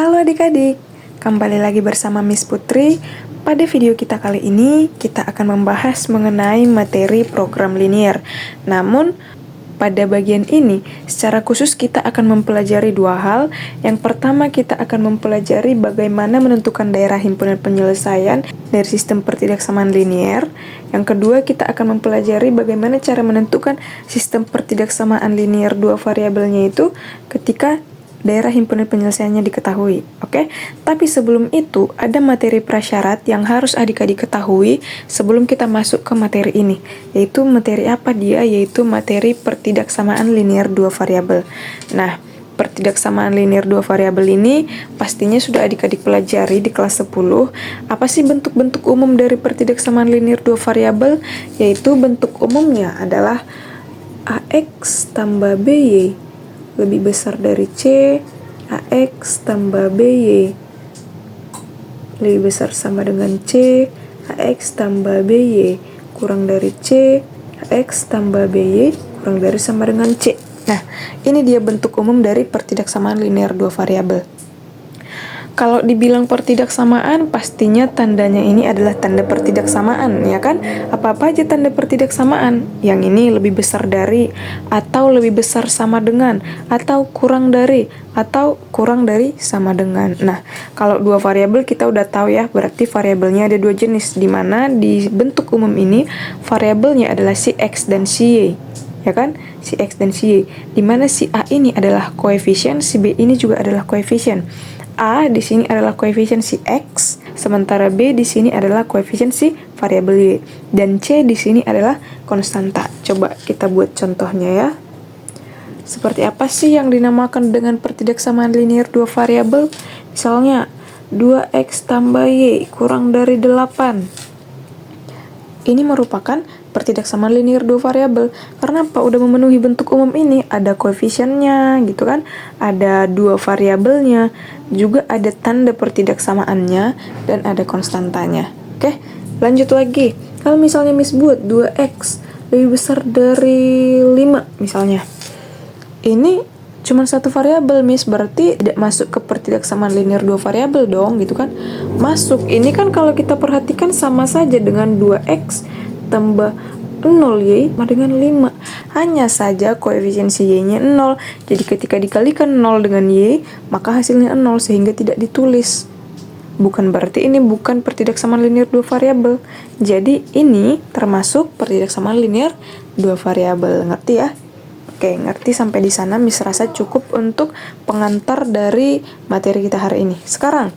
Halo adik-adik, kembali lagi bersama Miss Putri. Pada video kita kali ini, kita akan membahas mengenai materi program linier. Namun, pada bagian ini, secara khusus kita akan mempelajari dua hal. Yang pertama, kita akan mempelajari bagaimana menentukan daerah himpunan penyelesaian dari sistem pertidaksamaan linier. Yang kedua, kita akan mempelajari bagaimana cara menentukan sistem pertidaksamaan linier dua variabelnya itu ketika daerah himpunan penyelesaiannya diketahui, oke? Tapi sebelum itu, ada materi prasyarat yang harus adik-adik ketahui sebelum kita masuk ke materi ini. Yaitu materi apa dia? Yaitu materi pertidaksamaan linier dua variabel. Nah, pertidaksamaan linier dua variabel ini pastinya sudah adik-adik pelajari di kelas 10. Apa sih bentuk-bentuk umum dari pertidaksamaan linier dua variabel? Yaitu bentuk umumnya adalah AX tambah BY lebih besar dari C, AX tambah BY lebih besar sama dengan C, AX tambah BY kurang dari C, AX tambah BY kurang dari sama dengan C. Nah, ini dia bentuk umum dari pertidaksamaan linier dua variabel. Kalau dibilang pertidaksamaan, pastinya tandanya ini adalah tanda pertidaksamaan, ya kan? Apa-apa aja tanda pertidaksamaan? Yang ini lebih besar dari, atau lebih besar sama dengan, atau kurang dari sama dengan. Nah, kalau dua variabel kita udah tahu ya, berarti variabelnya ada dua jenis, di mana di bentuk umum ini variabelnya adalah si X dan si Y. Ya kan? Si X dan si Y. Di mana si A ini adalah koefisien, si B ini juga adalah koefisien. A di sini adalah koefisien si X, sementara B di sini adalah koefisien si variabel Y, dan C di sini adalah konstanta. Coba kita buat contohnya ya. Seperti apa sih yang dinamakan dengan pertidaksamaan linier dua variabel? Misalnya 2X tambah Y kurang dari 8. Ini merupakan pertidaksamaan linier dua variabel. Karena apa? Udah memenuhi bentuk umum ini, ada koefisiennya gitu kan, ada dua variabelnya, juga ada tanda pertidaksamaannya, dan ada konstantanya. Oke, lanjut lagi. Kalau misalnya Miss buat 2X lebih besar dari 5 misalnya. Ini cuma satu variabel, Miss, berarti tidak masuk ke pertidaksamaan linier dua variabel dong, gitu kan? Masuk. Ini kan kalau kita perhatikan sama saja dengan 2X tambah 0Y sama dengan 5. Hanya saja koefisiensi Y-nya 0. Jadi ketika dikalikan 0 dengan Y, maka hasilnya 0 sehingga tidak ditulis. Bukan berarti ini bukan pertidaksamaan linier dua variabel. Jadi ini termasuk pertidaksamaan linier dua variabel. Ngerti ya? Oke, ngerti sampai di sana, Miss rasa cukup untuk pengantar dari materi kita hari ini. Sekarang,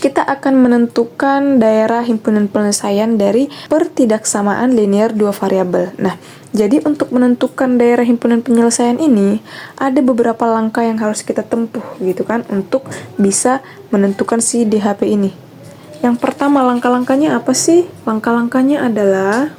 kita akan menentukan daerah himpunan penyelesaian dari pertidaksamaan linier dua variabel. Nah, jadi untuk menentukan daerah himpunan penyelesaian ini, ada beberapa langkah yang harus kita tempuh, gitu kan, untuk bisa menentukan si DHP ini. Yang pertama, langkah-langkahnya apa sih? Langkah-langkahnya adalah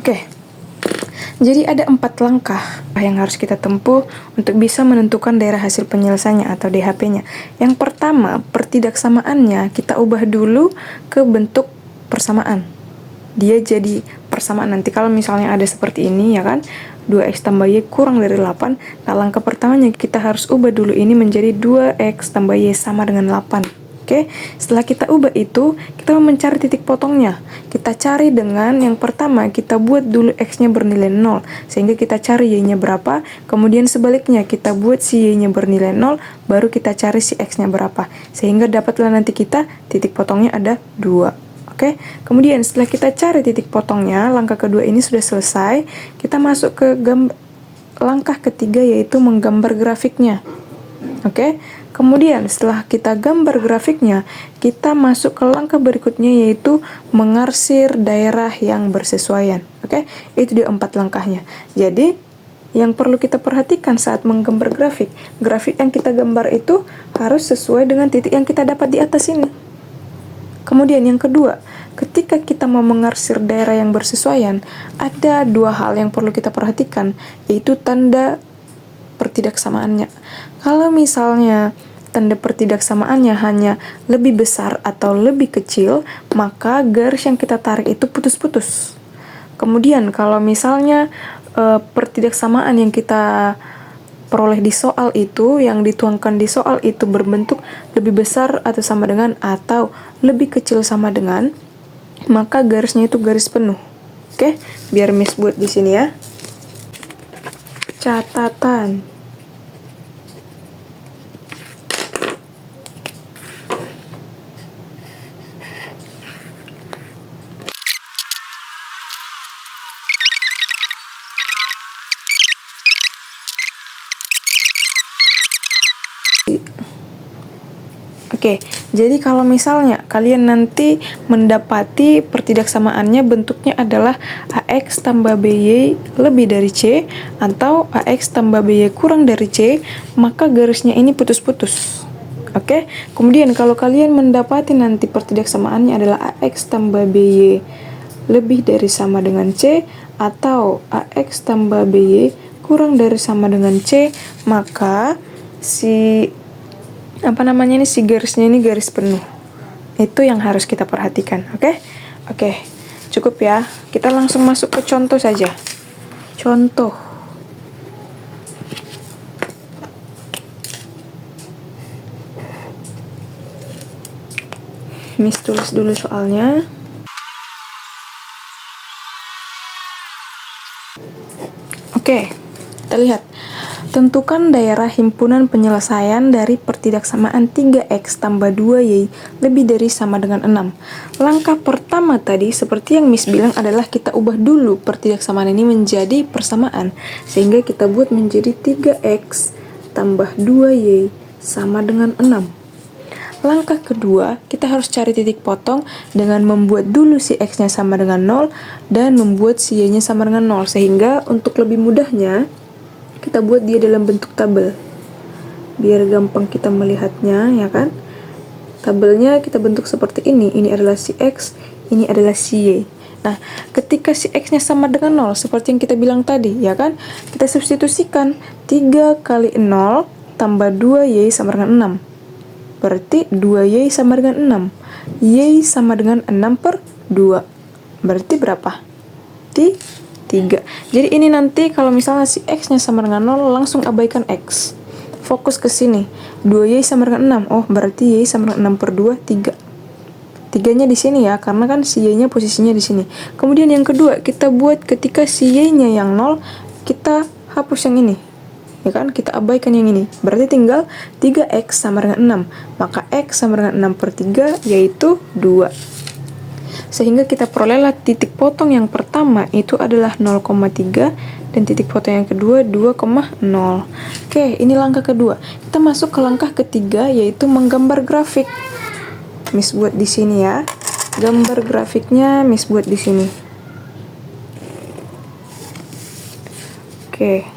Oke, jadi ada 4 langkah yang harus kita tempuh untuk bisa menentukan daerah hasil penyelesaiannya atau DHP-nya. Yang pertama, pertidaksamaannya kita ubah dulu ke bentuk persamaan. Dia jadi persamaan. Nanti kalau misalnya ada seperti ini, ya kan, 2X tambah Y kurang dari 8. Nah, langkah pertamanya kita harus ubah dulu ini menjadi 2X tambah Y sama dengan 8. Oke, setelah kita ubah itu, kita mau mencari titik potongnya. Kita cari dengan yang pertama, kita buat dulu X-nya bernilai 0, sehingga kita cari Y-nya berapa, kemudian sebaliknya, kita buat si Y-nya bernilai 0, baru kita cari si X-nya berapa, sehingga dapatlah nanti kita titik potongnya ada 2. Oke, kemudian setelah kita cari titik potongnya, langkah kedua ini sudah selesai, kita masuk ke langkah ketiga, yaitu menggambar grafiknya. Oke, kemudian setelah kita gambar grafiknya, kita masuk ke langkah berikutnya, yaitu mengarsir daerah yang bersesuaian. Oke, itu dia 4 langkahnya. Jadi yang perlu kita perhatikan saat menggambar grafik yang kita gambar itu harus sesuai dengan titik yang kita dapat di atas ini. Kemudian yang kedua, ketika kita mau mengarsir daerah yang bersesuaian, ada 2 hal yang perlu kita perhatikan, yaitu tanda pertidaksamaannya. Kalau misalnya tanda pertidaksamaannya hanya lebih besar atau lebih kecil, maka garis yang kita tarik itu putus-putus. Kemudian kalau misalnya pertidaksamaan yang kita peroleh di soal itu, yang dituangkan di soal itu berbentuk lebih besar atau sama dengan atau lebih kecil sama dengan, maka garisnya itu garis penuh. Oke, biar Miss buat di sini ya. Catatan. Oke, jadi kalau misalnya kalian nanti mendapati pertidaksamaannya bentuknya adalah AX tambah BY lebih dari C atau AX tambah BY kurang dari C, maka garisnya ini putus-putus. Oke, kemudian kalau kalian mendapati nanti pertidaksamaannya adalah AX tambah BY lebih dari sama dengan C atau AX tambah BY kurang dari sama dengan C, maka si garisnya ini garis penuh. Itu yang harus kita perhatikan, oke? Oke, cukup ya. Kita langsung masuk ke contoh saja. Contoh. Miss tulis dulu soalnya. Oke, kita lihat. Tentukan daerah himpunan penyelesaian dari pertidaksamaan 3x tambah 2y lebih dari sama dengan 6. Langkah pertama tadi, seperti yang Miss bilang, adalah kita ubah dulu pertidaksamaan ini menjadi persamaan. Sehingga kita buat menjadi 3x tambah 2y sama dengan 6. Langkah kedua, kita harus cari titik potong dengan membuat dulu si x-nya sama dengan 0 dan membuat si y-nya sama dengan 0. Sehingga untuk lebih mudahnya, kita buat dia dalam bentuk tabel biar gampang kita melihatnya, ya kan? Tabelnya kita bentuk seperti ini adalah si X, ini adalah si Y. Nah, ketika si X nya sama dengan 0 seperti yang kita bilang tadi, ya kan, kita substitusikan 3 kali 0 tambah 2Y sama dengan 6, berarti 2Y sama dengan 6, Y sama dengan 6 per 2, berarti berapa? 3. Jadi ini nanti kalau misalnya si X nya sama dengan 0, langsung abaikan X, fokus ke sini. 2Y sama dengan 6, oh berarti Y sama dengan 6 per 2, 3. 3-nya di sini ya, karena kan si Y-nya posisinya di sini. Kemudian yang kedua, kita buat ketika si Y-nya yang 0, kita hapus yang ini, ya kan, kita abaikan yang ini. Berarti tinggal 3X sama dengan 6, maka X sama dengan 6 per 3, yaitu 2. Sehingga kita perolehlah titik potong yang pertama itu adalah 0,3 dan titik potong yang kedua 2,0. Oke, ini langkah kedua. Kita masuk ke langkah ketiga, yaitu menggambar grafik. Miss buat di sini ya. Gambar grafiknya Miss buat di sini. Oke.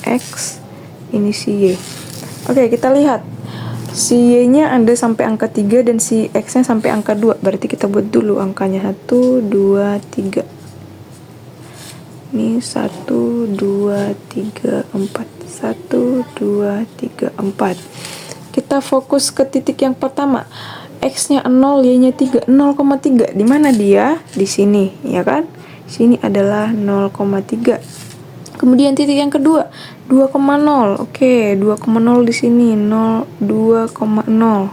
X, ini si Y. Oke, kita lihat. Si Y-nya ada sampai angka 3 dan si X-nya sampai angka 2. Berarti kita buat dulu angkanya 1, 2, 3. Ini 1, 2, 3, 4. 1, 2, 3, 4. Kita fokus ke titik yang pertama. X-nya 0, Y-nya 3. 0,3. Di mana dia? Di sini, ya kan? Sini adalah 0,3. Kemudian titik yang kedua 2,0. Oke, 2,0 di sini 2,0.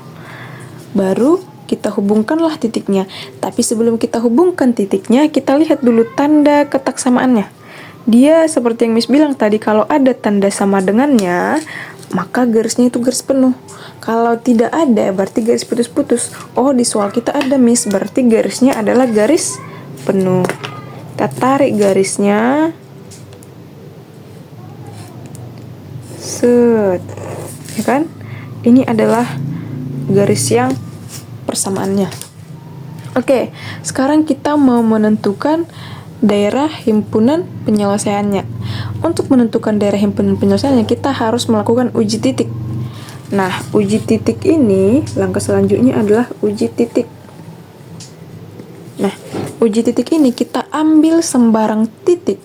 Baru kita hubungkanlah titiknya. Tapi sebelum kita hubungkan titiknya, kita lihat dulu tanda ketaksamaannya. Dia seperti yang Miss bilang tadi, kalau ada tanda sama dengannya, maka garisnya itu garis penuh. Kalau tidak ada, berarti garis putus-putus. Oh, di soal kita ada, Miss, berarti garisnya adalah garis penuh. Kita tarik garisnya. Set, ya kan? Ini adalah garis yang persamaannya. Oke, sekarang kita mau menentukan daerah himpunan penyelesaiannya. Untuk menentukan daerah himpunan penyelesaiannya, kita harus melakukan uji titik. Nah, uji titik ini, langkah selanjutnya adalah uji titik. Nah, uji titik ini kita ambil sembarang titik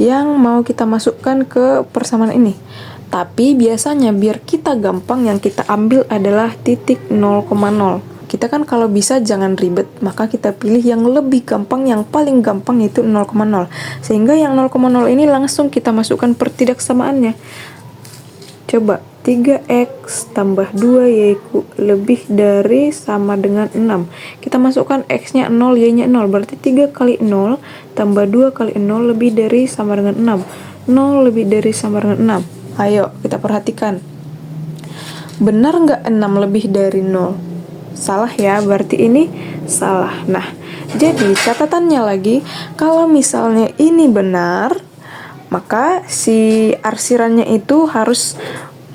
yang mau kita masukkan ke persamaan ini. Tapi biasanya biar kita gampang, yang kita ambil adalah titik 0,0. Kita kan kalau bisa jangan ribet, maka kita pilih yang lebih gampang, yang paling gampang yaitu 0,0. Sehingga yang 0,0 ini langsung kita masukkan pertidaksamaannya. Coba, 3x tambah 2y lebih dari sama dengan 6. Kita masukkan x-nya 0, y-nya 0. Berarti 3 kali 0 tambah 2 kali 0 lebih dari sama dengan 6. 0 lebih dari sama dengan 6. Ayo, kita perhatikan. Benar nggak 6 lebih dari 0? Salah ya, berarti ini salah. Nah, jadi catatannya lagi, kalau misalnya ini benar, maka si arsirannya itu harus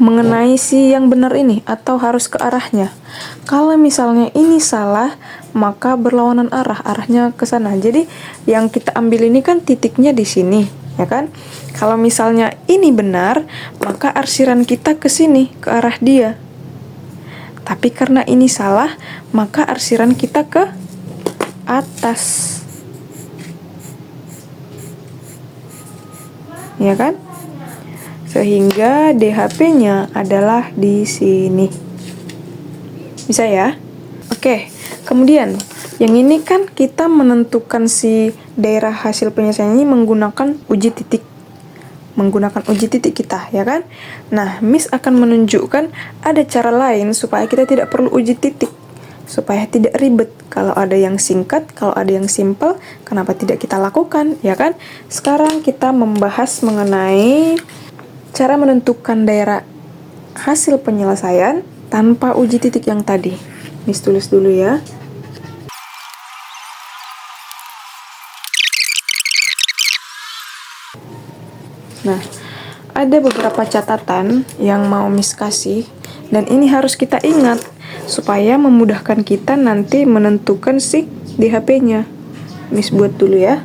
mengenai si yang benar ini, atau harus ke arahnya. Kalau misalnya ini salah, maka berlawanan arah, arahnya ke sana. Jadi yang kita ambil ini kan titiknya di sini, ya kan? Kalau misalnya ini benar, maka arsiran kita ke sini, ke arah dia. Tapi karena ini salah, maka arsiran kita ke atas. Ya kan? Sehingga DHP-nya adalah di sini. Bisa ya? Oke, kemudian yang ini kan kita menentukan si daerah hasil penyelesaian ini menggunakan uji titik. Menggunakan uji titik kita, ya kan? Nah, Miss akan menunjukkan ada cara lain supaya kita tidak perlu uji titik, supaya tidak ribet. Kalau ada yang singkat, kalau ada yang simple, kenapa tidak kita lakukan, ya kan? Sekarang kita membahas mengenai cara menentukan daerah hasil penyelesaian tanpa uji titik yang tadi. Miss tulis dulu ya. Nah, ada beberapa catatan yang mau Miss kasih, dan ini harus kita ingat supaya memudahkan kita nanti menentukan si DHP-nya. Miss buat dulu ya.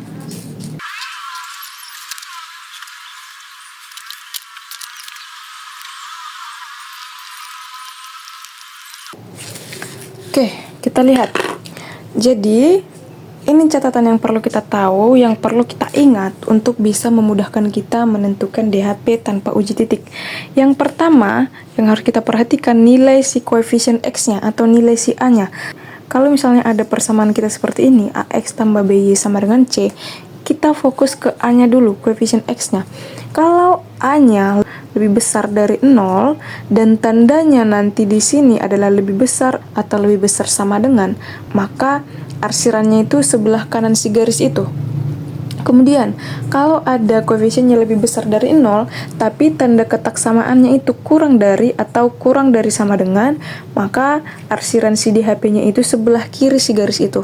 Oke, kita lihat. Jadi, ini catatan yang perlu kita tahu, yang perlu kita ingat untuk bisa memudahkan kita menentukan DHP tanpa uji titik. Yang pertama, yang harus kita perhatikan nilai si koefisien X-nya atau nilai si A-nya. Kalau misalnya ada persamaan kita seperti ini, AX tambah BY sama dengan C, kita fokus ke A-nya dulu, koefisien X-nya. Kalau A-nya lebih besar dari 0 dan tandanya nanti di sini adalah lebih besar atau lebih besar sama dengan, maka arsirannya itu sebelah kanan si garis itu. Kemudian, kalau ada koefisiennya lebih besar dari 0, tapi tanda ketak samaannya itu kurang dari atau kurang dari sama dengan, maka arsiran si DHP-nya itu sebelah kiri si garis itu.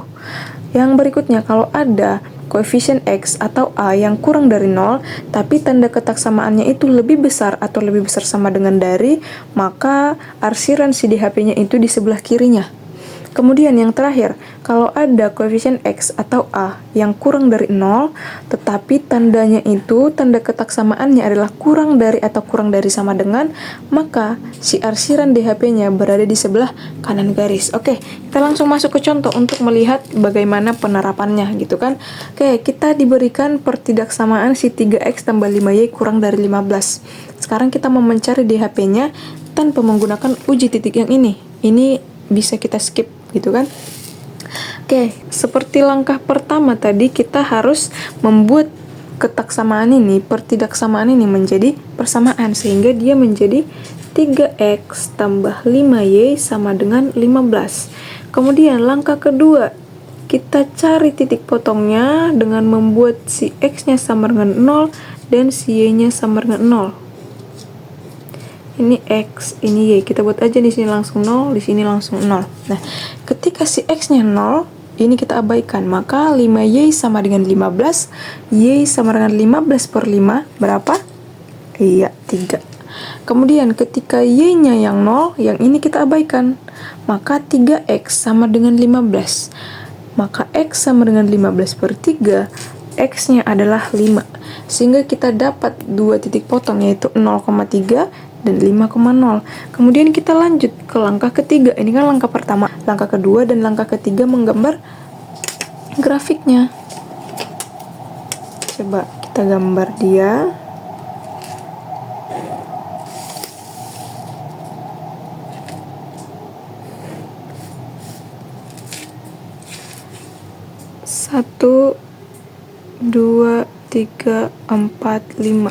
Yang berikutnya, kalau ada koefisien X atau A yang kurang dari 0, tapi tanda ketak samaannya itu lebih besar atau lebih besar sama dengan dari, maka arsiran si DHP-nya itu di sebelah kirinya. Kemudian yang terakhir, kalau ada koefisien X atau A yang kurang dari 0, tetapi tandanya itu, tanda ketak samaannya adalah kurang dari atau kurang dari sama dengan, maka si arsiran DHP-nya berada di sebelah kanan garis. Oke, kita langsung masuk ke contoh untuk melihat bagaimana penerapannya gitu kan. Oke, kita diberikan pertidaksamaan si 3X tambah 5Y kurang dari 15. Sekarang kita mau mencari DHP-nya tanpa menggunakan uji titik yang ini. Ini bisa kita skip gitu kan. Oke, seperti langkah pertama tadi kita harus membuat ketaksamaan ini, pertidaksamaan ini menjadi persamaan sehingga dia menjadi 3x tambah 5y sama dengan 15. Kemudian langkah kedua, kita cari titik potongnya dengan membuat si x-nya sama dengan 0 dan si y-nya sama dengan 0. Ini X, ini Y. Kita buat aja di sini langsung 0, di sini langsung 0. Nah, ketika si X-nya 0, ini kita abaikan. Maka 5Y sama dengan 15. Y sama dengan 15 per 5. Berapa? Iya, 3. Kemudian ketika Y-nya yang 0, yang ini kita abaikan. Maka 3X sama dengan 15. Maka X sama dengan 15 per 3. X-nya adalah 5. Sehingga kita dapat dua titik potong, yaitu 0,3 dan 5,0. Kemudian kita lanjut ke langkah ketiga. Ini kan langkah pertama. Langkah kedua dan langkah ketiga menggambar grafiknya. Coba kita Kita gambar dia. Satu, dua, tiga, empat, lima.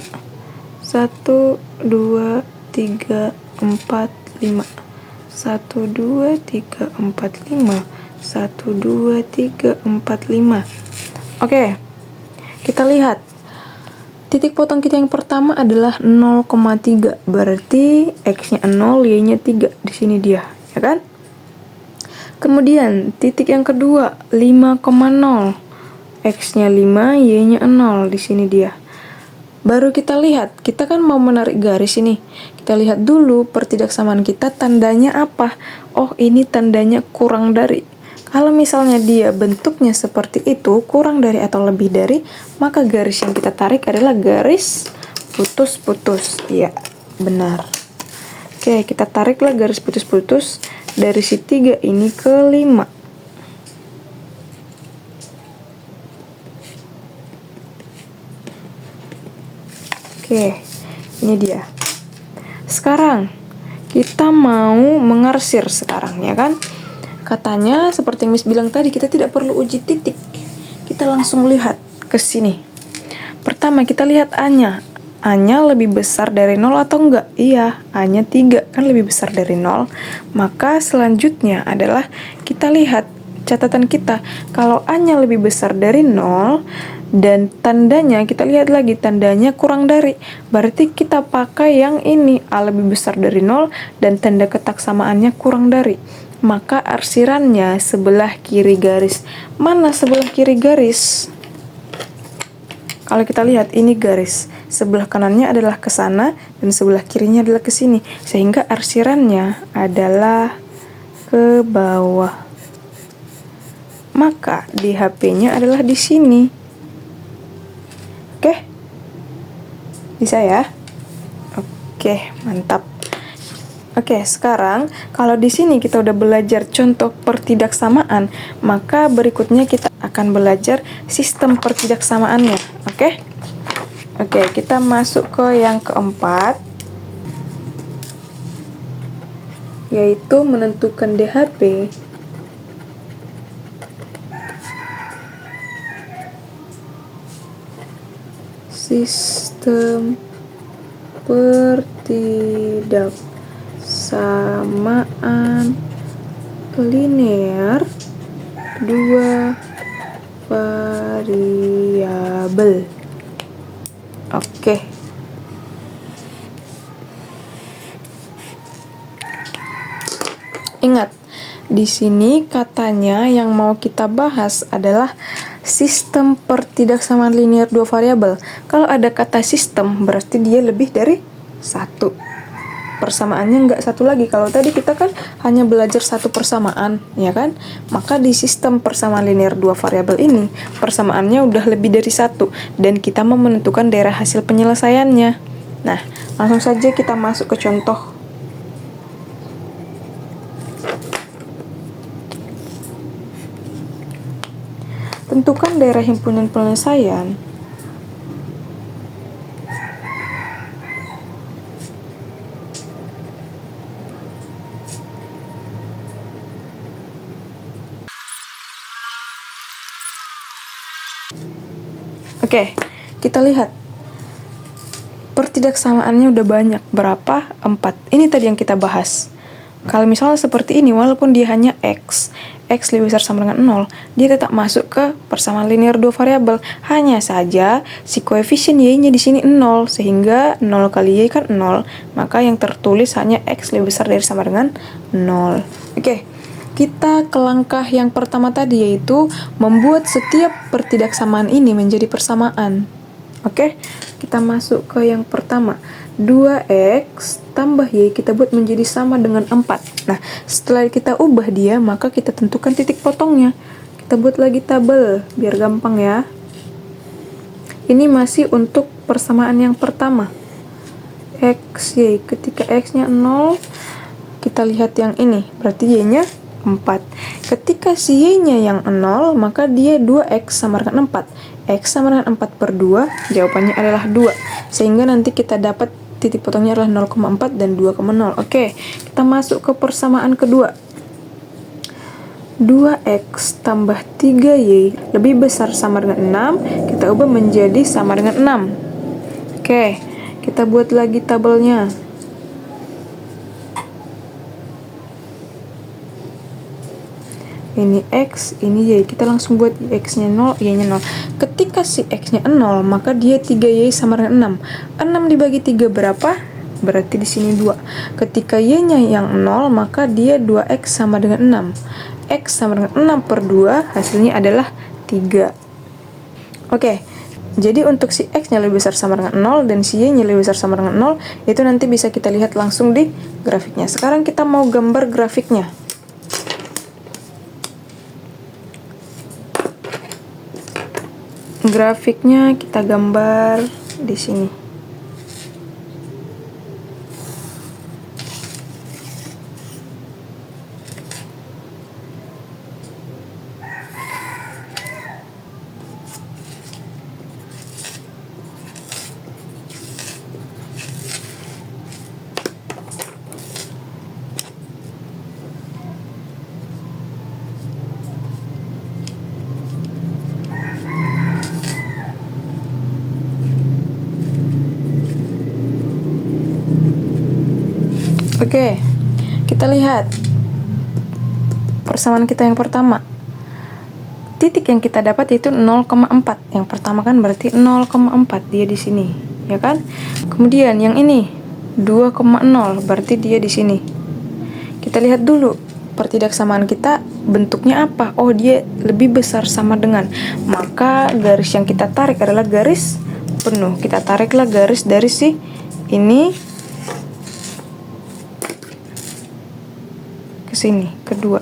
1, 2, 3, 4, 5. 1, 2, 3, 4, 5. 1, 2, 3, 4, 5. Oke, kita lihat. Titik potong kita yang pertama adalah 0,3. Berarti X-nya 0, Y-nya 3. Di sini dia, ya kan? Kemudian, titik yang kedua, 5,0. X-nya 5, Y-nya 0. Di sini dia. Baru kita lihat, kita kan mau menarik garis ini. Kita lihat dulu pertidaksamaan kita tandanya apa. Oh, ini tandanya kurang dari. Kalau misalnya dia bentuknya seperti itu, kurang dari atau lebih dari, maka garis yang kita tarik adalah garis putus-putus. Iya, benar. Oke, kita tariklah garis putus-putus dari si 3 ini ke 5. Oke, ini dia. Sekarang kita mau mengarsir sekarang, ya kan? Katanya seperti yang Miss bilang tadi, kita tidak perlu uji titik. Kita langsung lihat ke sini. Pertama kita lihat A-nya. A-nya lebih besar dari 0 atau enggak? Iya, A-nya 3, kan lebih besar dari 0. Maka selanjutnya adalah kita lihat catatan kita. Kalau A-nya lebih besar dari 0, dan tandanya, kita lihat lagi, tandanya kurang dari. Berarti kita pakai yang ini, A lebih besar dari 0, dan tanda ketaksamaannya kurang dari. Maka arsirannya sebelah kiri garis. Mana sebelah kiri garis? Kalau kita lihat, ini garis. Sebelah kanannya adalah ke sana, dan sebelah kirinya adalah ke sini. Sehingga arsirannya adalah ke bawah. Maka di HP-nya adalah di sini. Oke, bisa ya? Oke, mantap. Oke, sekarang kalau di sini kita udah belajar contoh pertidaksamaan, maka berikutnya kita akan belajar sistem pertidaksamaannya. Oke? Oke, kita masuk ke yang keempat, yaitu menentukan DHP. Sistem pertidaksamaan linear dua variabel. Oke. Ingat, di sini katanya yang mau kita bahas adalah sistem pertidaksamaan linear dua variabel. Kalau ada kata sistem, berarti dia lebih dari satu. Persamaannya nggak satu lagi. Kalau tadi kita kan hanya belajar satu persamaan, ya kan? Maka di sistem persamaan linear dua variabel ini, persamaannya udah lebih dari satu. Dan kita mau menentukan daerah hasil penyelesaiannya. Nah, langsung saja kita masuk ke contoh. Tentukan daerah himpunan penyelesaian Oke, kita lihat. Pertidaksamaannya udah banyak. Berapa? 4. Ini tadi yang kita bahas. Kalau misalnya seperti ini, walaupun dia hanya X lebih besar sama dengan 0, dia tetap masuk ke persamaan linear dua variabel. Hanya saja, si koefisien Y-nya di sini 0, sehingga 0 kali Y kan 0, maka yang tertulis hanya X lebih besar dari sama dengan 0. Oke, kita ke langkah yang pertama tadi, yaitu membuat setiap pertidaksamaan ini menjadi persamaan. Oke, kita masuk ke yang pertama. 2X tambah Y kita buat menjadi sama dengan 4. Nah, setelah kita ubah dia, maka kita tentukan titik potongnya. Kita buat lagi tabel, biar gampang ya. Ini masih untuk persamaan yang pertama. X, Y. Ketika X-nya 0, kita lihat yang ini. Berarti Y-nya 4. Ketika si Y-nya yang 0, maka dia 2X sama dengan 4. X sama dengan 4/2, jawabannya adalah 2. Sehingga nanti kita dapat titik potongnya adalah 0,4 dan 2,0. Oke, kita masuk ke persamaan kedua. 2X tambah 3Y lebih besar sama dengan 6, kita ubah menjadi sama dengan 6. Oke, kita buat lagi tabelnya. Ini X, ini Y. Kita langsung buat X-nya 0, Y-nya 0. Ketika si X-nya 0, maka dia 3Y sama dengan 6. 6 dibagi 3 berapa? Berarti di sini 2. Ketika Y-nya yang 0, maka dia 2X sama dengan 6. X sama dengan 6/2, hasilnya adalah 3. Oke, jadi untuk si X-nya lebih besar sama dengan 0 dan si Y-nya lebih besar sama dengan 0, itu nanti bisa kita lihat langsung di grafiknya. Sekarang kita mau gambar grafiknya. Grafiknya kita gambar di sini. Oke, kita lihat persamaan kita yang pertama. Titik yang kita dapat yaitu 0,4. Yang pertama kan berarti 0,4, dia di sini, ya kan? Kemudian yang ini 2,0, berarti dia di sini. Kita lihat dulu pertidaksamaan kita bentuknya apa. Oh, dia lebih besar sama dengan. Maka garis yang kita tarik adalah garis penuh. Kita tariklah garis dari si ini ke sini, kedua.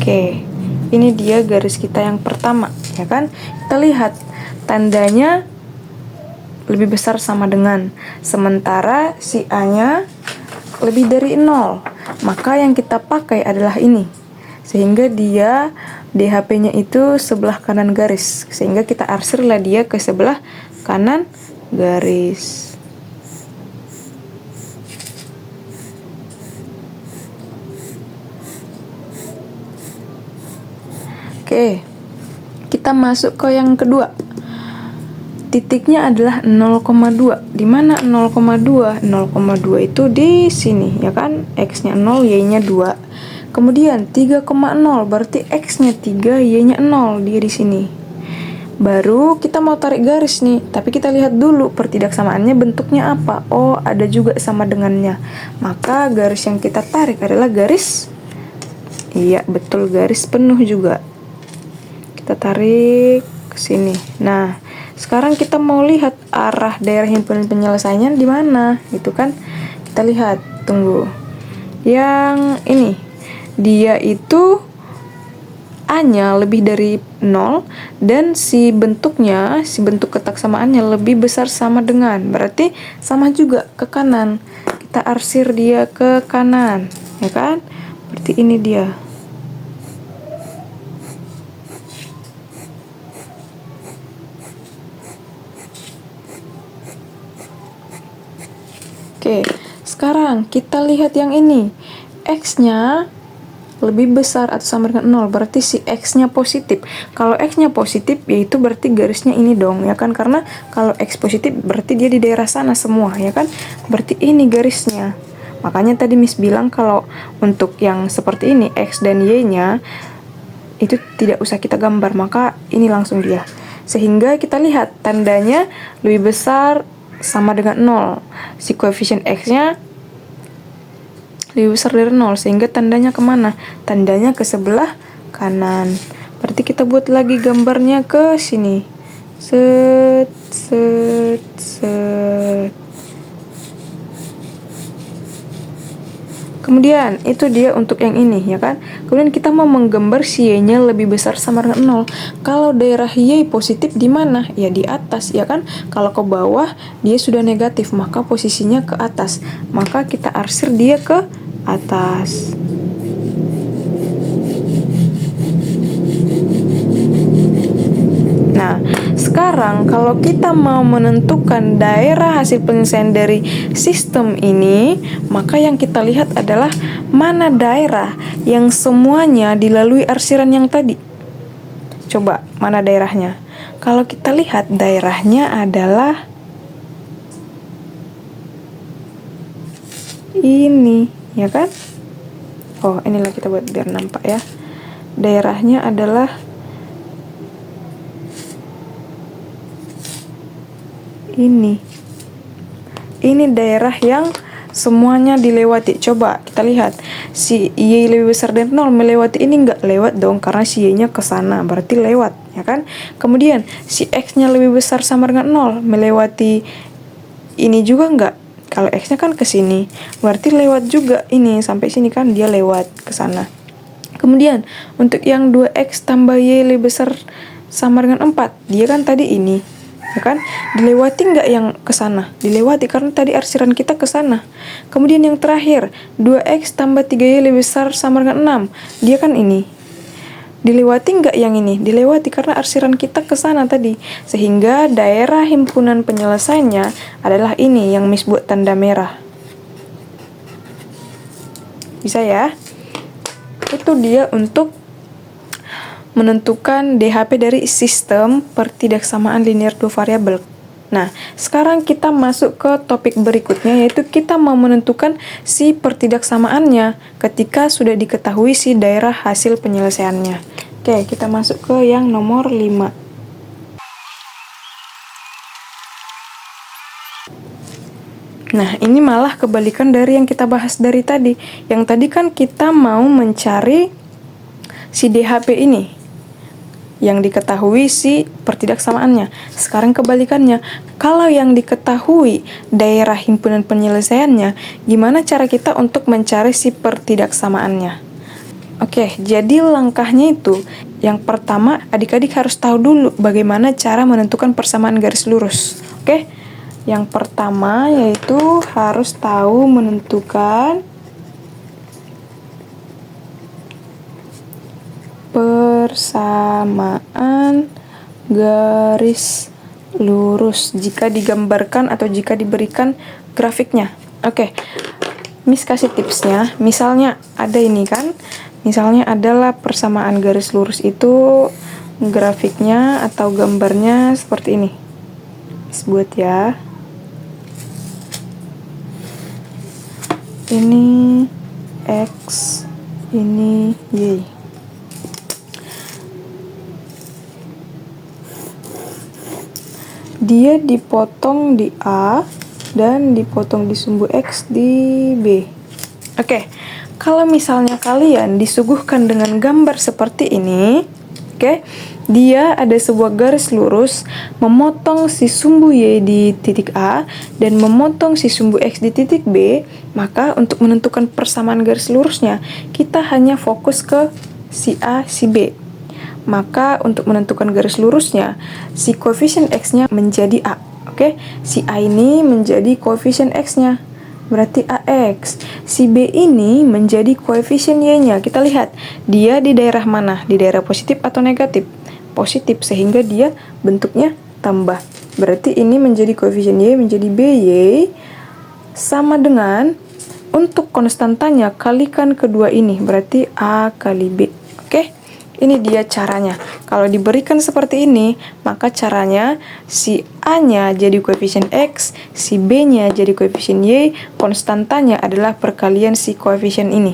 Oke, ini dia garis kita yang pertama, ya kan? Kita lihat tandanya lebih besar sama dengan, sementara si A-nya lebih dari 0. Maka yang kita pakai adalah ini. Sehingga dia DHP-nya itu sebelah kanan garis. Sehingga kita arsirlah dia ke sebelah kanan garis. Oke, kita masuk ke yang kedua. Titiknya adalah 0,2. Di mana 0,2? 0,2 itu di sini, ya kan? X-nya 0, Y-nya 2. Kemudian 3,0 berarti X-nya 3, Y-nya 0, dia di sini. Baru kita mau tarik garis nih, tapi kita lihat dulu pertidaksamaannya bentuknya apa. Oh, ada juga sama dengannya. Maka garis yang kita tarik adalah garis, iya betul, garis penuh juga. Kita tarik ke sini. Nah, sekarang kita mau lihat arah daerah himpunan penyelesaiannya di mana, gitu kan? Kita lihat, tunggu. Yang ini, dia itu A-nya lebih dari 0 dan si bentuknya, si bentuk ketaksamaannya lebih besar sama dengan. Berarti sama juga ke kanan. Kita arsir dia ke kanan, ya kan? Berarti ini dia. Oke, sekarang kita lihat yang ini. X-nya lebih besar atau sama dengan 0, berarti si X-nya positif. Kalau X-nya positif, yaitu berarti garisnya ini dong, ya kan? Karena kalau X positif, berarti dia di daerah sana semua, ya kan? Berarti ini garisnya. Makanya tadi Miss bilang kalau untuk yang seperti ini, X dan Y-nya, itu tidak usah kita gambar, maka ini langsung dia. Sehingga kita lihat, tandanya lebih besar sama dengan 0. Si koefisien X-nya lebih besar dari 0, sehingga tandanya kemana? Tandanya ke sebelah kanan. Berarti kita buat lagi gambarnya ke sini. Set, set, set. Kemudian itu dia untuk yang ini, ya kan? Kemudian kita mau menggambar si Y-nya lebih besar sama dengan 0. Kalau daerah Y positif di mana? Ya di atas, ya kan? Kalau ke bawah dia sudah negatif, maka posisinya ke atas. Maka kita arsir dia ke atas. Sekarang kalau kita mau menentukan daerah hasil penyelesaian dari sistem ini, maka yang kita lihat adalah mana daerah yang semuanya dilalui arsiran yang tadi. Coba, mana daerahnya? Kalau kita lihat daerahnya adalah ini, ya kan? Oh, inilah kita buat biar nampak ya. Daerahnya adalah ini. Ini daerah yang semuanya dilewati. Coba kita lihat, si Y lebih besar dari 0 melewati ini nggak lewat dong, karena si Y-nya ke sana, berarti lewat, ya kan? Kemudian si X-nya lebih besar sama dengan 0 melewati ini juga nggak? Kalau X-nya kan ke sini, berarti lewat juga ini, sampai sini kan dia lewat ke sana. Kemudian untuk yang 2X tambah Y lebih besar sama dengan 4, dia kan tadi ini, ya kan? Dilewati nggak yang ke sana? Dilewati, karena tadi arsiran kita ke sana. Kemudian yang terakhir, 2X tambah 3Y lebih besar sama dengan 6, dia kan ini. Dilewati nggak yang ini? Dilewati, karena arsiran kita ke sana tadi. Sehingga daerah himpunan penyelesaiannya adalah ini yang Miss buat tanda merah. Bisa ya? Itu dia untuk menentukan DHP dari sistem pertidaksamaan linear dua variabel. Nah, sekarang kita masuk ke topik berikutnya, yaitu kita mau menentukan si pertidaksamaannya ketika sudah diketahui si daerah hasil penyelesaiannya. Oke, kita masuk ke yang nomor 5. Nah, ini malah kebalikan dari yang kita bahas dari tadi. Yang tadi kan kita mau mencari si DHP ini, yang diketahui si pertidaksamaannya. Sekarang kebalikannya, kalau yang diketahui daerah himpunan penyelesaiannya, gimana cara kita untuk mencari si pertidaksamaannya? Oke, jadi langkahnya itu, yang pertama adik-adik harus tahu dulu bagaimana cara menentukan persamaan garis lurus. Oke, yang pertama yaitu harus tahu menentukan persamaan garis lurus jika digambarkan atau jika diberikan grafiknya. Oke, Miss kasih tipsnya. Misalnya ada ini kan, misalnya adalah persamaan garis lurus itu grafiknya atau gambarnya seperti ini. Miss buat ya. Ini X, ini Y. Dia dipotong di A dan dipotong di sumbu X di B. Oke, kalau misalnya kalian disuguhkan dengan gambar seperti ini, oke, dia ada sebuah garis lurus memotong si sumbu Y di titik A dan memotong si sumbu X di titik B, maka untuk menentukan persamaan garis lurusnya, kita hanya fokus ke si A, si B. Maka untuk menentukan garis lurusnya, si koefisien X-nya menjadi A. Oke, si A ini menjadi koefisien X-nya, berarti AX. Si B ini menjadi koefisien Y-nya. Kita lihat, dia di daerah mana? Di daerah positif atau negatif? Positif, sehingga dia bentuknya tambah. Berarti ini menjadi koefisien Y, menjadi BY, sama dengan untuk konstantanya kalikan kedua ini, berarti A kali B. Oke, ini dia caranya. Kalau diberikan seperti ini, maka caranya si A-nya jadi koefisien X, si B-nya jadi koefisien Y, konstantanya adalah perkalian si koefisien ini.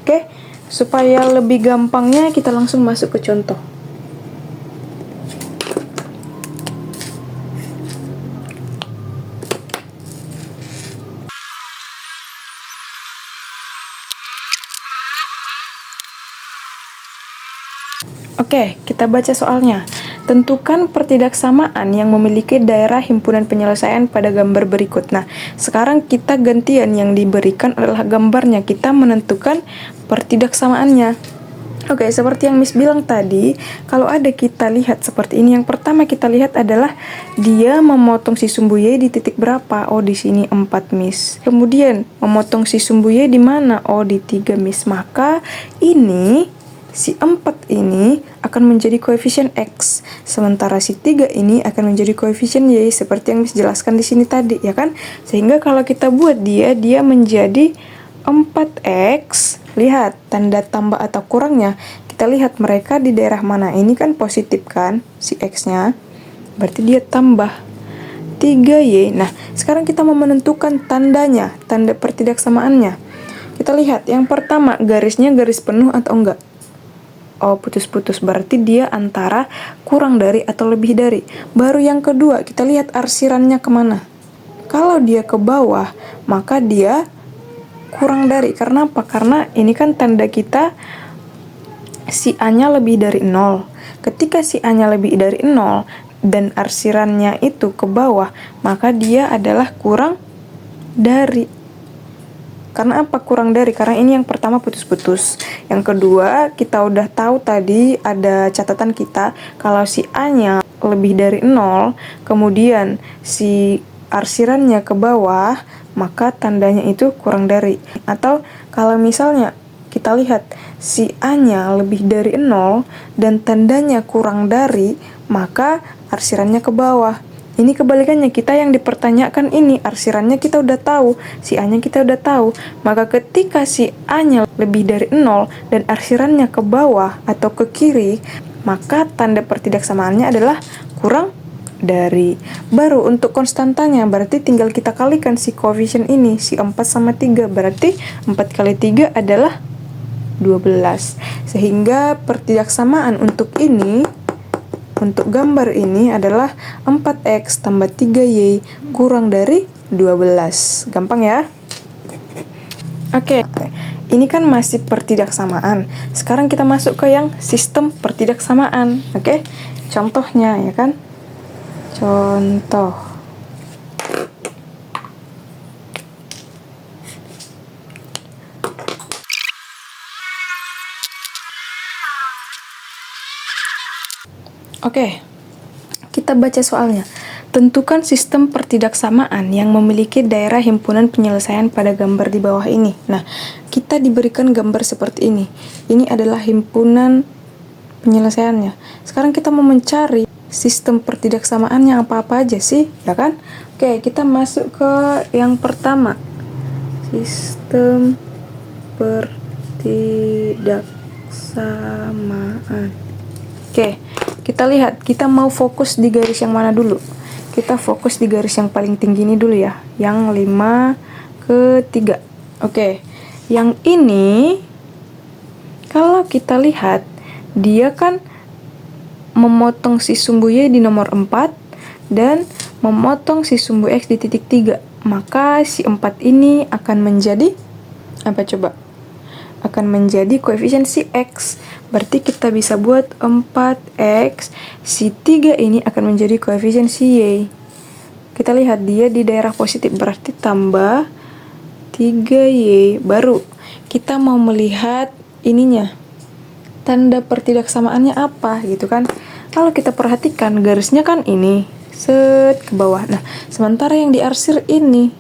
Oke, supaya lebih gampangnya kita langsung masuk ke contoh. Oke, kita baca soalnya. Tentukan pertidaksamaan yang memiliki daerah himpunan penyelesaian pada gambar berikut. Nah, sekarang kita gantian, yang diberikan adalah gambarnya. Kita menentukan pertidaksamaannya. Oke, seperti yang Miss bilang tadi, kalau ada kita lihat seperti ini, yang pertama kita lihat adalah dia memotong si sumbu Y di titik berapa? Oh, di sini 4, Miss. Kemudian, memotong si sumbu Y di mana? Oh, di 3, Miss. Maka ini si 4 ini akan menjadi koefisien X, sementara si 3 ini akan menjadi koefisien Y, seperti yang dijelaskan di sini tadi, ya kan? Sehingga kalau kita buat dia menjadi 4X. Lihat, tanda tambah atau kurangnya. Kita lihat mereka di daerah mana. Ini kan positif kan, si X-nya. Berarti dia tambah 3Y. Nah, sekarang kita mau menentukan tandanya, tanda pertidaksamaannya. Kita lihat, yang pertama, garisnya garis penuh atau enggak? Oh, putus-putus. Berarti dia antara kurang dari atau lebih dari. Baru yang kedua, kita lihat arsirannya kemana. Kalau dia ke bawah, maka dia kurang dari. Karena apa? Karena ini kan tanda kita si A-nya lebih dari 0. Ketika si A-nya lebih dari 0, dan arsirannya itu ke bawah, maka dia adalah kurang dari. Karena apa kurang dari? Karena ini yang pertama putus-putus. Yang kedua, kita udah tahu tadi ada catatan kita, kalau si A-nya lebih dari 0, kemudian si arsirannya ke bawah, maka tandanya itu kurang dari. Atau kalau misalnya kita lihat si A-nya lebih dari 0 dan tandanya kurang dari, maka arsirannya ke bawah. Ini kebalikannya, kita yang dipertanyakan ini arsirannya kita udah tahu, si A-nya kita udah tahu. Maka ketika si A-nya lebih dari 0 dan arsirannya ke bawah atau ke kiri, maka tanda pertidaksamaannya adalah kurang dari. Baru untuk konstantanya, berarti tinggal kita kalikan si koefisien ini, si 4 sama 3. Berarti 4 kali 3 adalah 12. Sehingga pertidaksamaan untuk ini, untuk gambar ini adalah 4X tambah 3Y kurang dari 12. Gampang ya? Oke. Ini kan masih pertidaksamaan. Sekarang kita masuk ke yang sistem pertidaksamaan. Oke. Contohnya ya kan? Contoh. Oke, kita baca soalnya. Tentukan sistem pertidaksamaan yang memiliki daerah himpunan penyelesaian pada gambar di bawah ini. Nah, kita diberikan gambar seperti ini. Ini adalah himpunan penyelesaiannya. Sekarang kita mau mencari sistem pertidaksamaannya apa-apa aja sih, ya kan? Oke, kita masuk ke yang pertama. Sistem pertidaksamaan. Oke, kita lihat, kita mau fokus di garis yang mana dulu? Kita fokus di garis yang paling tinggi ini dulu ya, yang 5 ke 3. Oke, yang ini kalau kita lihat, dia kan memotong si sumbu Y di nomor 4 dan memotong si sumbu X di titik 3. Maka si 4 ini akan menjadi apa coba? Akan menjadi koefisien si X. Berarti kita bisa buat 4X, si 3 ini akan menjadi koefisien si Y. Kita lihat dia di daerah positif, berarti tambah 3Y. Baru kita mau melihat ininya, tanda pertidaksamaannya apa gitu kan. Kalau kita perhatikan garisnya kan ini, set ke bawah. Nah, sementara yang diarsir ini,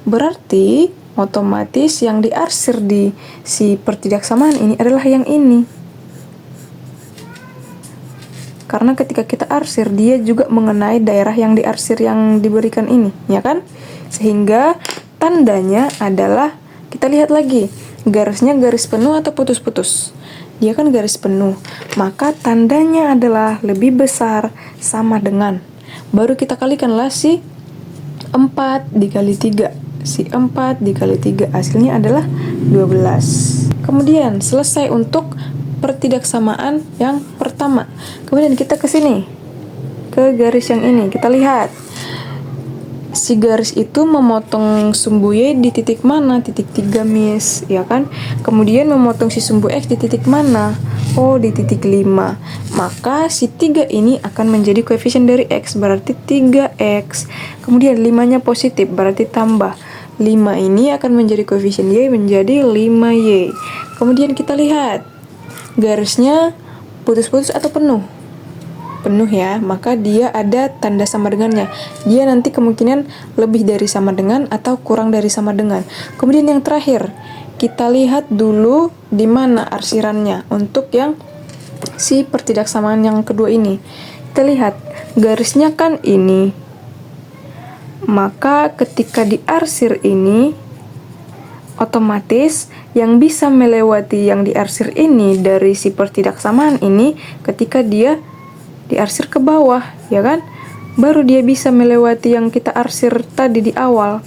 berarti otomatis yang diarsir di si pertidaksamaan ini adalah yang ini. Karena ketika kita arsir, dia juga mengenai daerah yang diarsir yang diberikan ini, ya kan? Sehingga tandanya adalah, kita lihat lagi, garisnya garis penuh atau putus-putus. Dia kan garis penuh, maka tandanya adalah lebih besar sama dengan. Baru kita kalikanlah si 4 dikali 3. Si 4 dikali 3 hasilnya adalah 12. Kemudian selesai untuk pertidaksamaan yang pertama. Kemudian kita ke sini, ke garis yang ini. Kita lihat si garis itu memotong sumbu Y di titik mana? Titik 3 Miss, ya kan? Kemudian memotong si sumbu X di titik mana? Oh, di titik 5. Maka si 3 ini akan menjadi koefisien dari X, berarti 3X. Kemudian 5-nya positif, berarti tambah 5 ini akan menjadi koefisien Y, menjadi 5Y. Kemudian kita lihat garisnya putus-putus atau penuh? Penuh ya, maka dia ada tanda sama dengannya. Dia nanti kemungkinan lebih dari sama dengan atau kurang dari sama dengan. Kemudian yang terakhir, kita lihat dulu di mana arsirannya untuk yang si pertidaksamaan yang kedua ini. Kita lihat garisnya kan ini. Maka ketika diarsir ini, otomatis yang bisa melewati yang diarsir ini dari si pertidaksamaan ini ketika dia diarsir ke bawah, ya kan? Baru dia bisa melewati yang kita arsir tadi di awal.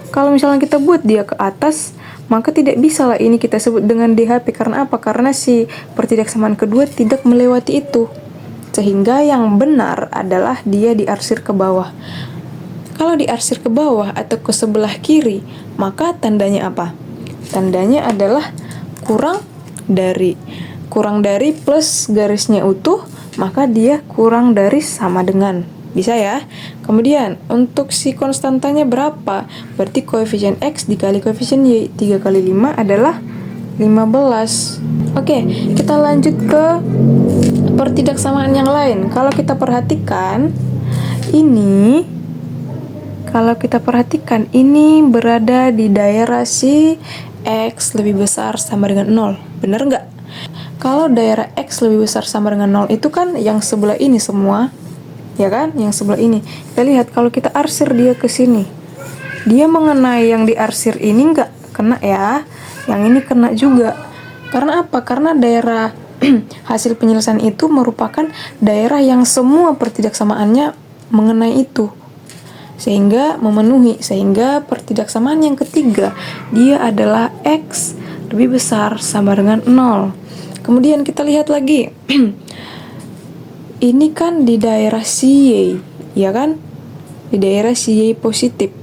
Kalau misalnya kita buat dia ke atas, maka tidak bisa lah ini kita sebut dengan DHP. Karena apa? Karena si pertidaksamaan kedua tidak melewati itu. Sehingga yang benar adalah dia diarsir ke bawah. Kalau diarsir ke bawah atau ke sebelah kiri, maka tandanya apa? Tandanya adalah kurang dari. Kurang dari plus garisnya utuh, maka dia kurang dari sama dengan. Bisa ya? Kemudian, untuk si konstantanya berapa? Berarti koefisien X dikali koefisien Y. 3 kali 5 adalah 15. Oke, kita lanjut ke pertidaksamaan yang lain. Kalau kita perhatikan, ini berada di daerah si X lebih besar sama dengan 0. Bener nggak? Kalau daerah X lebih besar sama dengan 0 itu kan yang sebelah ini semua. Ya kan? Yang sebelah ini. Kita lihat kalau kita arsir dia ke sini. Dia mengenai yang diarsir ini nggak? Kena ya. Yang ini kena juga. Karena apa? Karena daerah hasil penyelesaian itu merupakan daerah yang semua pertidaksamaannya mengenai itu. Sehingga memenuhi, sehingga pertidaksamaan yang ketiga dia adalah X lebih besar sama dengan 0. Kemudian kita lihat lagi. Ini kan di daerah CY, ya kan? Di daerah CY positif.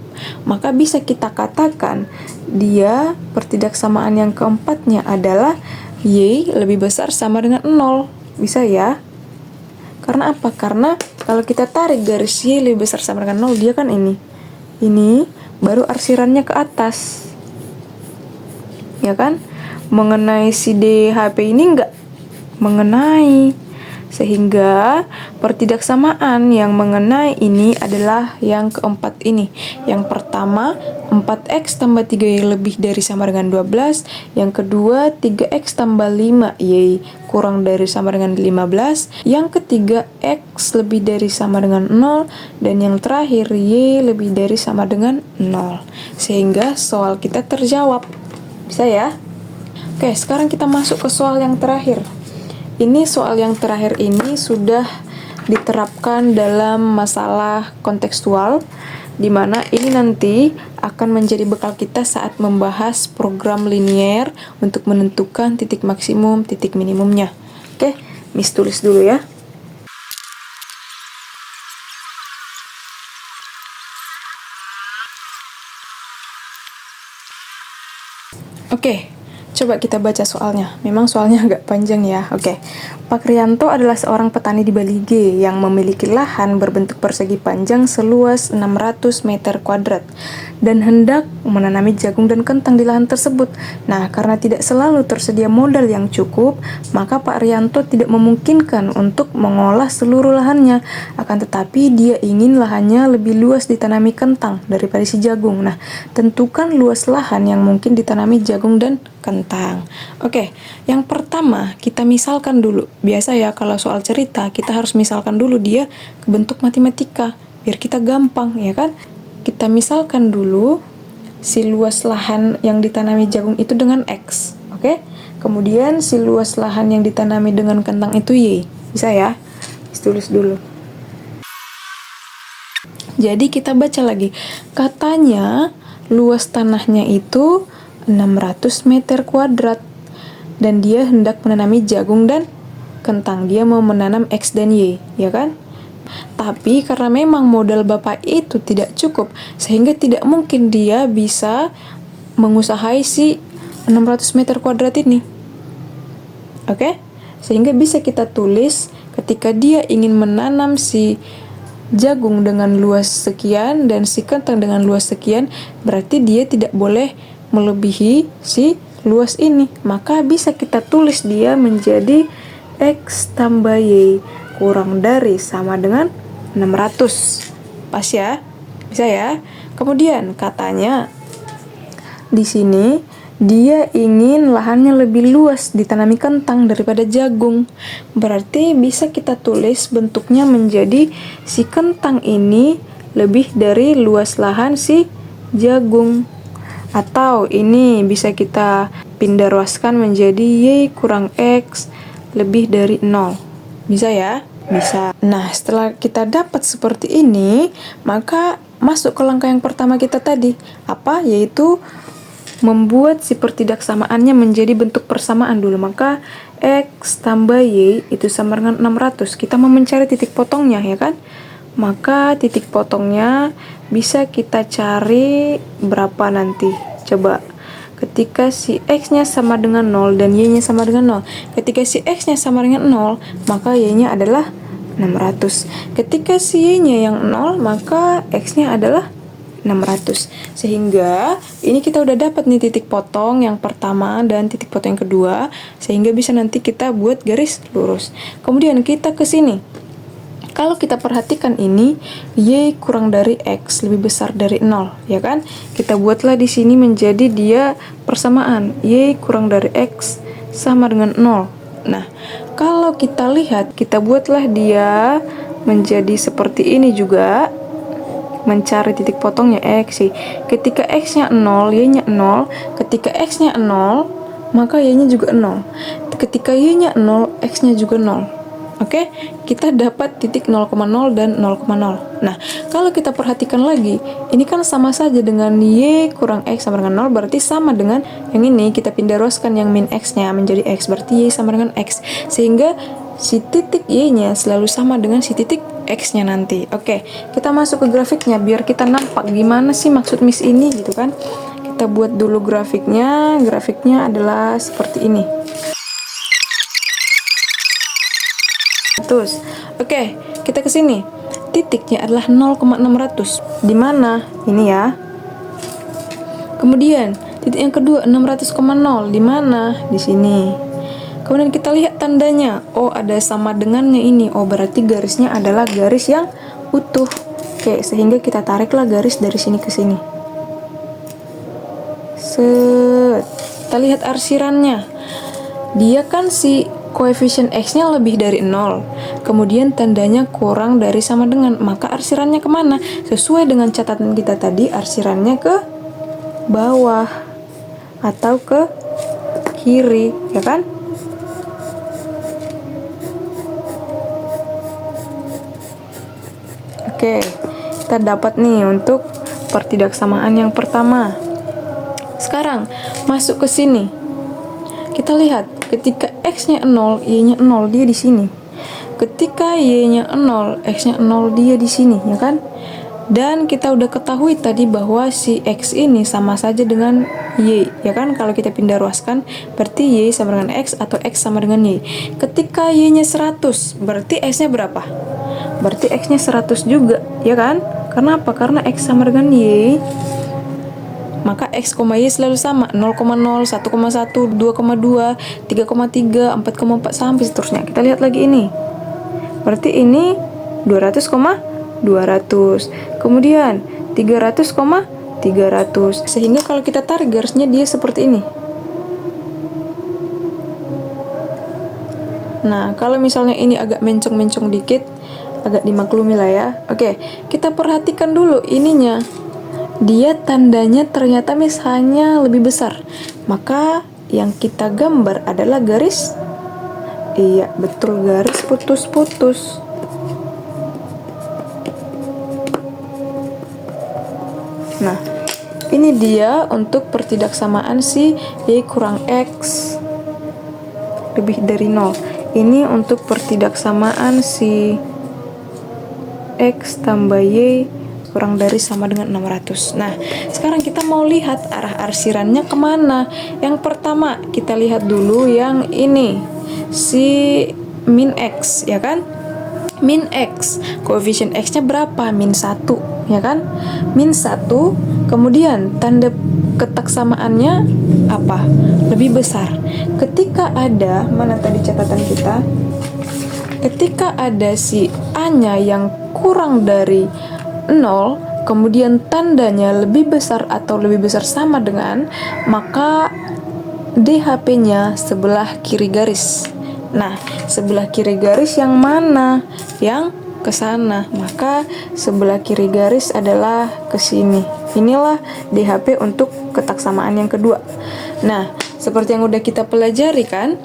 Maka bisa kita katakan dia pertidaksamaan yang keempatnya adalah Y lebih besar sama dengan 0. Bisa ya? Karena apa? Karena kalau kita tarik garis Y lebih besar sama dengan 0, dia kan ini. Ini baru arsirannya ke atas. Ya kan? Mengenai si DHP ini enggak mengenai. Sehingga pertidaksamaan yang mengenai ini adalah yang keempat ini. Yang pertama, 4x tambah 3y lebih dari sama dengan 12. Yang kedua, 3x tambah 5y kurang dari sama dengan 15. Yang ketiga, x lebih dari sama dengan 0. Dan yang terakhir, y lebih dari sama dengan 0. Sehingga soal kita terjawab. Bisa ya? Oke, sekarang kita masuk ke soal yang terakhir. Ini soal yang terakhir ini sudah diterapkan dalam masalah kontekstual, di mana ini nanti akan menjadi bekal kita saat membahas program linier untuk menentukan titik maksimum, titik minimumnya. Oke, Miss tulis dulu ya. Oke, coba kita baca soalnya. Memang soalnya agak panjang ya. Oke. Pak Rianto adalah seorang petani di Bali G yang memiliki lahan berbentuk persegi panjang seluas 600 meter kuadrat dan hendak menanami jagung dan kentang di lahan tersebut. Nah, karena tidak selalu tersedia modal yang cukup, maka Pak Rianto tidak memungkinkan untuk mengolah seluruh lahannya. Akan tetapi dia ingin lahannya lebih luas ditanami kentang daripada si jagung. Nah, tentukan luas lahan yang mungkin ditanami jagung dan kentang. Oke, yang pertama kita misalkan dulu. Biasa ya kalau soal cerita kita harus misalkan dulu dia ke bentuk matematika biar kita gampang ya kan. Kita misalkan dulu si luas lahan yang ditanami jagung itu dengan X. Oke? Kemudian si luas lahan yang ditanami dengan kentang itu Y. Bisa ya? Tulis dulu. Jadi kita baca lagi. Katanya luas tanahnya itu 600 meter kuadrat dan dia hendak menanami jagung dan kentang. Dia mau menanam X dan Y, ya kan? Tapi karena memang modal Bapak itu tidak cukup, sehingga tidak mungkin dia bisa mengusahai si 600 meter kuadrat ini. Oke? Sehingga bisa kita tulis ketika dia ingin menanam si jagung dengan luas sekian dan si kentang dengan luas sekian, berarti dia tidak boleh melebihi si luas ini. Maka bisa kita tulis dia menjadi X tambah Y kurang dari sama dengan 600. Pas ya? Bisa ya? Kemudian katanya di sini dia ingin lahannya lebih luas ditanami kentang daripada jagung. Berarti bisa kita tulis bentuknya menjadi si kentang ini lebih dari luas lahan si jagung. Atau ini bisa kita pindah ruaskan menjadi Y kurang X lebih dari 0. Bisa ya? Bisa. Nah, setelah kita dapat seperti ini, maka masuk ke langkah yang pertama kita tadi. Apa? Yaitu membuat si pertidaksamaannya menjadi bentuk persamaan dulu. Maka X tambah Y itu sama dengan 600. Kita mau mencari titik potongnya, ya kan? Maka titik potongnya bisa kita cari berapa nanti. Coba. Ketika si X-nya sama dengan 0 dan Y-nya sama dengan 0. Ketika si X-nya sama dengan 0, maka Y-nya adalah 600. Ketika si Y-nya yang 0, maka X-nya adalah 600. Sehingga ini kita udah dapat nih titik potong yang pertama dan titik potong yang kedua, sehingga bisa nanti kita buat garis lurus. Kemudian kita ke sini. Kalau kita perhatikan ini, Y kurang dari X lebih besar dari 0, ya kan? Kita buatlah di sini menjadi dia persamaan. Y kurang dari X sama dengan 0. Nah, kalau kita lihat, kita buatlah dia menjadi seperti ini juga. Mencari titik potongnya X. Ketika X-nya 0, Y-nya 0. Ketika X-nya 0, maka Y-nya juga 0. Ketika Y-nya 0, X-nya juga 0. Oke, kita dapat titik 0,0 dan 0,0. Nah, kalau kita perhatikan lagi, ini kan sama saja dengan Y kurang X sama dengan 0, berarti sama dengan yang ini. Kita pindah ruaskan yang min X-nya menjadi X, berarti Y sama dengan X. Sehingga si titik Y-nya selalu sama dengan si titik X-nya nanti. Oke, kita masuk ke grafiknya biar kita nampak gimana sih maksud Miss ini gitu kan. Kita buat dulu grafiknya. Grafiknya adalah seperti ini. Terus, oke, kita ke sini. Titiknya adalah 0,600. Di mana? Ini ya. Kemudian, titik yang kedua 600,0. Di mana? Di sini. Kemudian kita lihat tandanya. Oh, ada sama dengannya ini. Oh, berarti garisnya adalah garis yang utuh. Oke, sehingga kita tariklah garis dari sini ke sini. Set. Kita lihat arsirannya. Dia kan si koefisien X-nya lebih dari 0. Kemudian tandanya kurang dari sama dengan. Maka arsirannya kemana? Sesuai dengan catatan kita tadi, arsirannya ke bawah atau ke kiri, ya kan? Oke, kita dapat nih untuk pertidaksamaan yang pertama. Sekarang masuk ke sini. Kita lihat, ketika X-nya 0, Y-nya 0, dia di sini. Ketika Y-nya 0, X-nya 0, dia di sini, ya kan? Dan kita udah ketahui tadi bahwa si X ini sama saja dengan Y, ya kan? Kalau kita pindah ruaskan, berarti Y sama dengan X atau X sama dengan Y. Ketika Y-nya 100, berarti X-nya berapa? Berarti X-nya 100 juga, ya kan? Karena apa? Karena X sama dengan Y, maka X, Y selalu sama, 0,0, 1,1, 2,2, 3,3, 4,4 sampai seterusnya. Kita lihat lagi ini. Berarti ini 200,200. Kemudian 300,300. Sehingga kalau kita tarik garisnya dia seperti ini. Nah, kalau misalnya ini agak mencong-mencong dikit, agak dimaklumi lah ya. Oke, kita perhatikan dulu ininya. Dia tandanya ternyata misalnya lebih besar. Maka yang kita gambar adalah garis. Iya, betul, garis putus-putus. Nah, ini dia untuk pertidaksamaan si Y kurang X lebih dari 0. Ini untuk pertidaksamaan si X tambah Y kurang dari sama dengan 600. Nah, sekarang kita mau lihat arah arsirannya kemana. Yang pertama, kita lihat dulu yang ini, si min X, ya kan? Min X, koefisien X-nya berapa? Min 1, ya kan? Min 1, kemudian tanda ketaksamaannya apa? Lebih besar. Ketika ada, mana tadi catatan kita? Ketika ada si A-nya yang kurang dari 0, kemudian tandanya lebih besar atau lebih besar sama dengan, maka DHP-nya sebelah kiri garis. Nah, sebelah kiri garis yang mana? Yang ke sana. Maka sebelah kiri garis adalah ke sini. Inilah DHP untuk ketaksamaan yang kedua. Nah, seperti yang udah kita pelajari kan,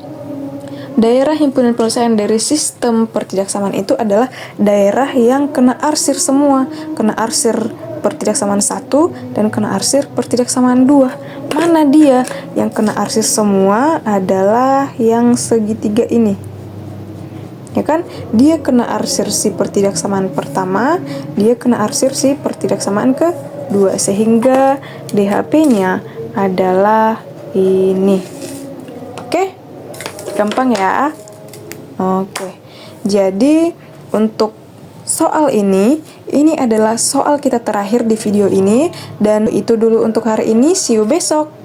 daerah himpunan penyelesaian dari sistem pertidaksamaan itu adalah daerah yang kena arsir semua, kena arsir pertidaksamaan 1 dan kena arsir pertidaksamaan 2. Mana dia? Yang kena arsir semua adalah yang segitiga ini. Ya kan? Dia kena arsir si pertidaksamaan pertama, dia kena arsir si pertidaksamaan kedua, sehingga DHP-nya adalah ini. Oke? Gampang ya? Oke. Jadi untuk soal ini adalah soal kita terakhir di video ini, dan itu dulu untuk hari ini. See you besok.